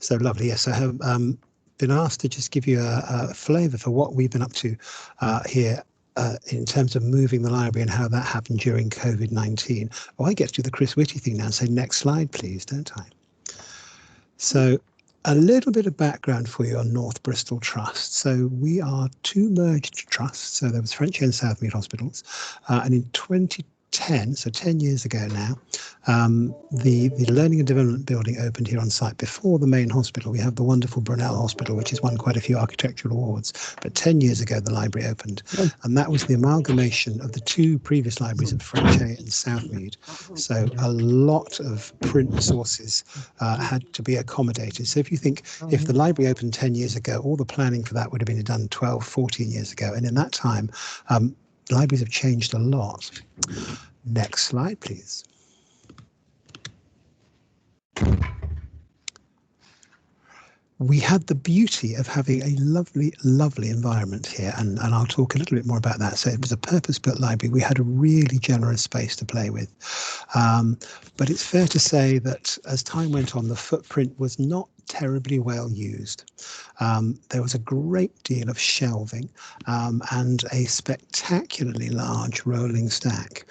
So lovely. Yes, I have been asked to just give you a flavour for what we've been up to here in terms of moving the library and how that happened during COVID-19. Oh, I get to do the Chris Whitty thing now and say, next slide, please, don't I? So a little bit of background for you on North Bristol Trust. So we are two merged trusts. So there was Frenchy and Southmead Hospitals. And in 2010, so 10 years ago now, the Learning and Development Building opened here on site before the main hospital. We have the wonderful Brunel Hospital, which has won quite a few architectural awards. But 10 years ago, the library opened. And that was the amalgamation of the two previous libraries at Frenchy and Southmead. So a lot of print resources had to be accommodated. So if you think, if the library opened 10 years ago, all the planning for that would have been done 12, 14 years ago. And in that time, libraries have changed a lot. Next slide, please. We had the beauty of having a lovely, lovely environment here, and I'll talk a little bit more about that. So it was a purpose-built library. We had a really generous space to play with. But it's fair to say that as time went on, the footprint was not terribly well used. There was a great deal of shelving and a spectacularly large rolling stack,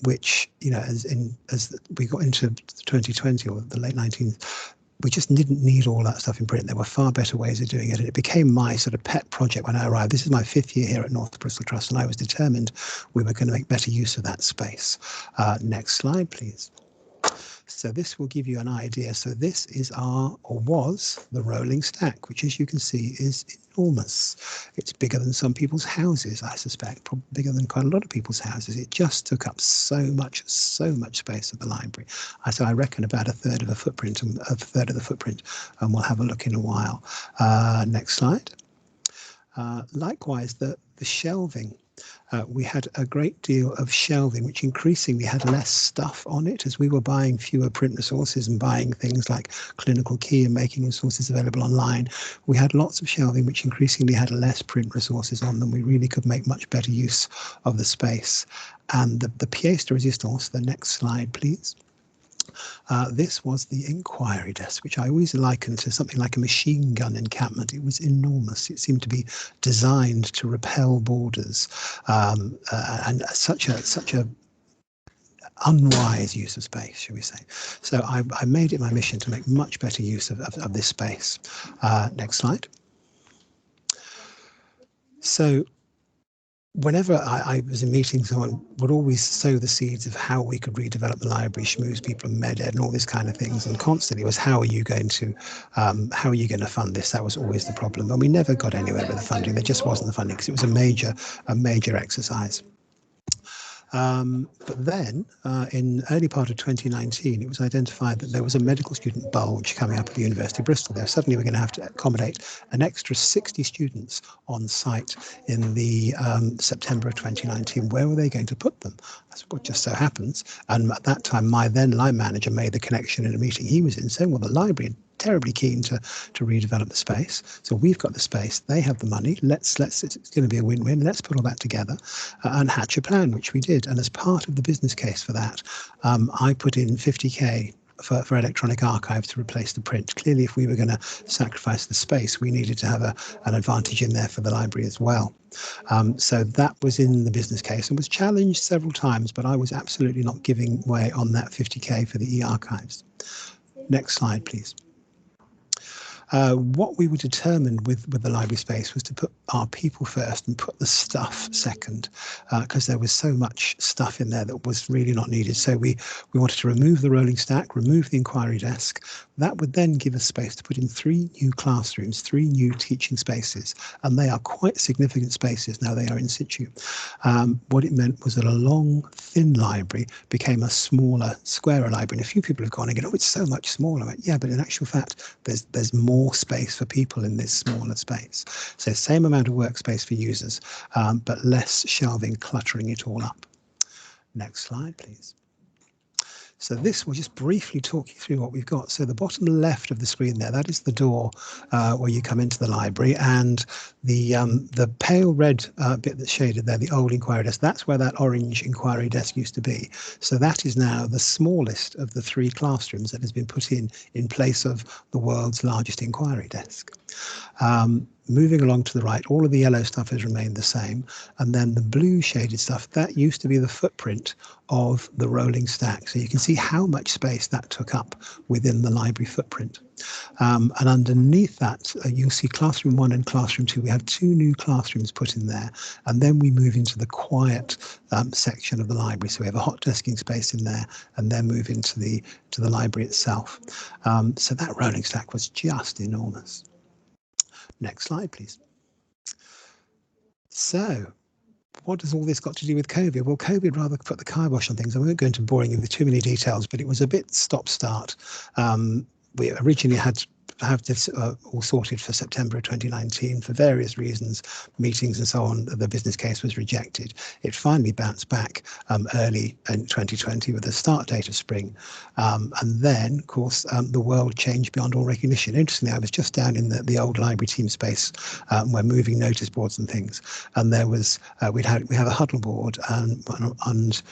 which, you know, as we got into 2020 or the late 19th, we just didn't need all that stuff in print. There were far better ways of doing it. And it became my sort of pet project when I arrived. This is my 5th year here at North Bristol Trust, and I was determined we were going to make better use of that space. Next slide, please. So this will give you an idea. So this is was the rolling stack, which, as you can see, is enormous. It's bigger than some people's houses, I suspect, probably bigger than quite a lot of people's houses. It just took up so much space at the library. So I reckon about a third of the footprint, and we'll have a look in a while. Next slide. Likewise, the shelving. We had a great deal of shelving, which increasingly had less stuff on it as we were buying fewer print resources and buying things like Clinical Key and making resources available online. We had lots of shelving, which increasingly had less print resources on them. We really could make much better use of the space. And the pièce de résistance, the next slide, please. This was the inquiry desk, which I always likened to something like a machine gun encampment. It was enormous. It seemed to be designed to repel borders, and such a unwise use of space, shall we say. So I made it my mission to make much better use of this space. Next slide. So whenever I was in meetings, someone would always sow the seeds of how we could redevelop the library, schmooze people in med ed and all these kind of things. And constantly was, how are you going to fund this? That was always the problem. And we never got anywhere with the funding. There just wasn't the funding because it was a major exercise. But then in early part of 2019, it was identified that there was a medical student bulge coming up at the University of Bristol. There suddenly we're going to have to accommodate an extra 60 students on site in the September of 2019. Where were they going to put them? That's what just so happens. And at that time, my then line manager made the connection in a meeting he was in, saying, well, the library terribly keen to redevelop the space. So we've got the space, they have the money. It's going to be a win-win. Let's put all that together and hatch a plan, which we did. And as part of the business case for that, I put in 50k for electronic archive to replace the print. Clearly, if we were going to sacrifice the space, we needed to have an advantage in there for the library as well. So that was in the business case and was challenged several times, but I was absolutely not giving way on that 50k for the e-archives. Next slide, please. What we were determined with the library space was to put our people first and put the stuff second, because there was so much stuff in there that was really not needed. So we wanted to remove the rolling stack, remove the inquiry desk. That would then give us space to put in 3 new classrooms, 3 new teaching spaces, and they are quite significant spaces now. They are in situ. What it meant was that a long, thin library became a smaller, squarer library. And a few people have gone and go, oh, it's so much smaller. Like, yeah, but in actual fact, there's more space for people in this smaller space. So same amount of workspace for users, but less shelving cluttering it all up. Next slide, please. So this will just briefly talk you through what we've got. So the bottom left of the screen there, that is the door where you come into the library, and the pale red bit that's shaded there, the old inquiry desk, that's where that orange inquiry desk used to be. So that is now the smallest of the 3 classrooms that has been put in place of the world's largest inquiry desk. Moving along to the right, all of the yellow stuff has remained the same, and then the blue shaded stuff, that used to be the footprint of the rolling stack. So you can see how much space that took up within the library footprint. And underneath that, you'll see Classroom 1 and Classroom 2. We have 2 new classrooms put in there, and then we move into the quiet section of the library. So we have a hot desking space in there, and then move into the library itself. So that rolling stack was just enormous. Next slide, please. So what has all this got to do with COVID? Well, COVID rather put the kibosh on things. I won't go into boring you with too many details, but it was a bit stop-start. We originally had to have this all sorted for September of 2019 for various reasons, meetings and so on. The business case was rejected. It finally bounced back early in 2020 with the start date of spring. And then, of course, the world changed beyond all recognition. Interestingly, I was just down in the old library team space. We're moving notice boards and things. And there was, we have a huddle board and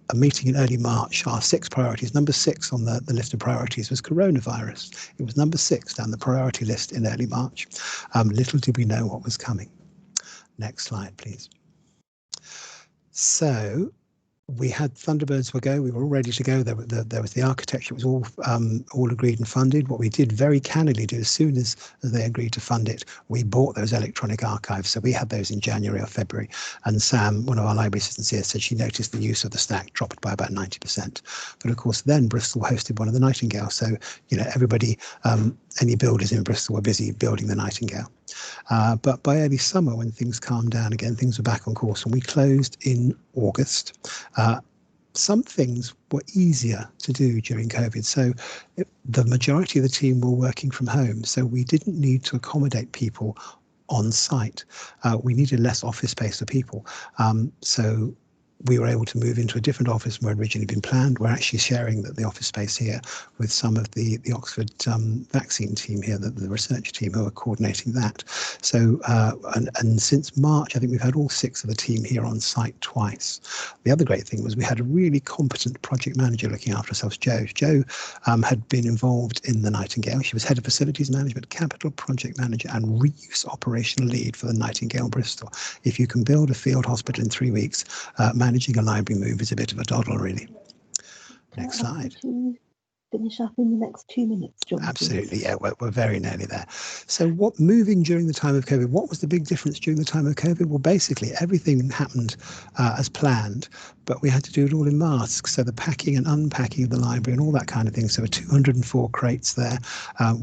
a meeting in early March, our 6 priorities. Number 6 on the list of priorities was coronavirus. It was number 6 down the priority list in early March. Little did we know what was coming. Next slide, please. So we had Thunderbirds were go. We were all ready to go. There was the architecture. It was all agreed and funded. What we did very candidly do, as soon as they agreed to fund it, we bought those electronic archives. So we had those in January or February. And Sam, one of our library assistants here, said she noticed the use of the stack dropped by about 90%. But of course, then Bristol hosted one of the Nightingale. So, you know, everybody, any builders in Bristol were busy building the Nightingale. But by early summer, when things calmed down again, things were back on course, and we closed in August. Some things were easier to do during COVID. So the majority of the team were working from home. So we didn't need to accommodate people on site. We needed less office space for people. So we were able to move into a different office than had originally been planned. We're actually sharing the office space here with some of the Oxford vaccine team here, the research team who are coordinating that. So, and since March, I think we've had all 6 of the team here on site twice. The other great thing was we had a really competent project manager looking after ourselves, Jo. Jo had been involved in the Nightingale. She was head of facilities management, capital project manager, and reuse operational lead for the Nightingale Bristol. If you can build a field hospital in 3 weeks, managing a library move is a bit of a doddle, really. Next slide. Finish up in the next 2 minutes, John. Absolutely, yeah, we're very nearly there. So what moving during the time of COVID, what was the big difference during the time of COVID? Well, basically everything happened as planned, but we had to do it all in masks. So the packing and unpacking of the library and all that kind of thing. So 204 crates there.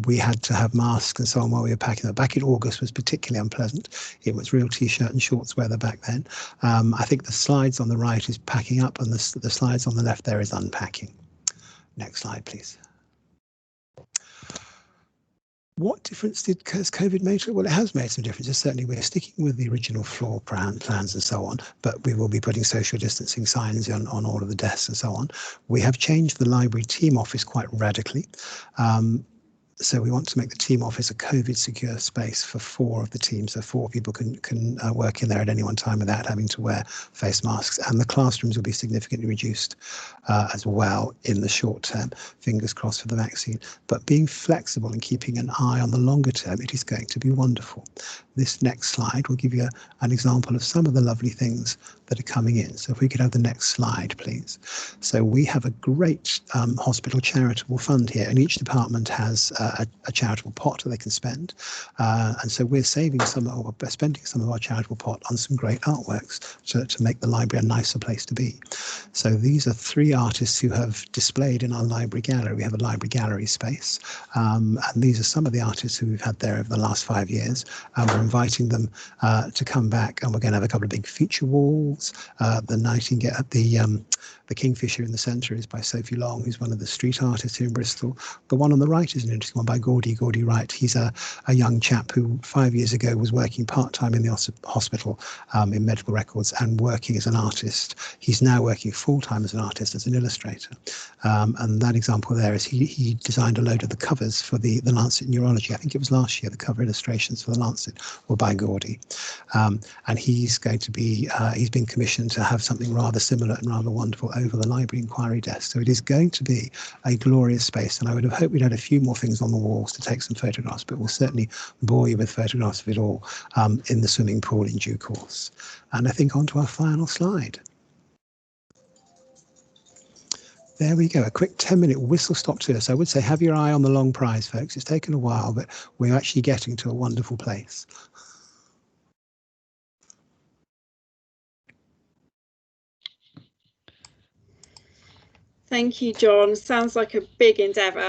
We had to have masks and so on while we were packing them. Back in August was particularly unpleasant. It was real t-shirt and shorts weather back then. I think the slides on the right is packing up, and the slides on the left there is unpacking. Next slide, please. What difference has COVID made to it? Well, it has made some differences. Certainly, we're sticking with the original floor plans and so on, but we will be putting social distancing signs on all of the desks and so on. We have changed the library team office quite radically. So we want to make the team office a COVID secure space for 4 of the teams. So 4 people can work in there at any one time without having to wear face masks. And the classrooms will be significantly reduced as well in the short term, fingers crossed for the vaccine. But being flexible and keeping an eye on the longer term, it is going to be wonderful. This next slide will give you an example of some of the lovely things that are coming in. So if we could have the next slide, please. So we have a great hospital charitable fund here, and each department has a charitable pot that they can spend. And so we're spending some of our charitable pot on some great artworks to make the library a nicer place to be. So these are 3 artists who have displayed in our library gallery. We have a library gallery space. And these are some of the artists who we've had there over the last 5 years. And we're inviting them to come back, and we're going to have a couple of big feature wall walls. The nightingale, the kingfisher in the centre is by Sophie Long, who's one of the street artists here in Bristol. The one on the right is an interesting one by Gordy Wright. He's a young chap who 5 years ago was working part-time in the hospital in medical records and working as an artist. He's now working full-time as an artist, as an illustrator. And that example there is he designed a load of the covers for the Lancet Neurology. I think it was last year. The cover illustrations for the Lancet were by Gordy. And he's going to be, he's been commissioned to have something rather similar and rather wonderful over the library inquiry desk. So it is going to be a glorious space. And I would have hoped we'd had a few more things on the walls to take some photographs, but we'll certainly bore you with photographs of it all in the swimming pool in due course. And I think on to our final slide. There we go, a quick 10-minute whistle-stop tour. So I would say have your eye on the long prize, folks. It's taken a while, but we're actually getting to a wonderful place. Thank you, John. Sounds like a big endeavour.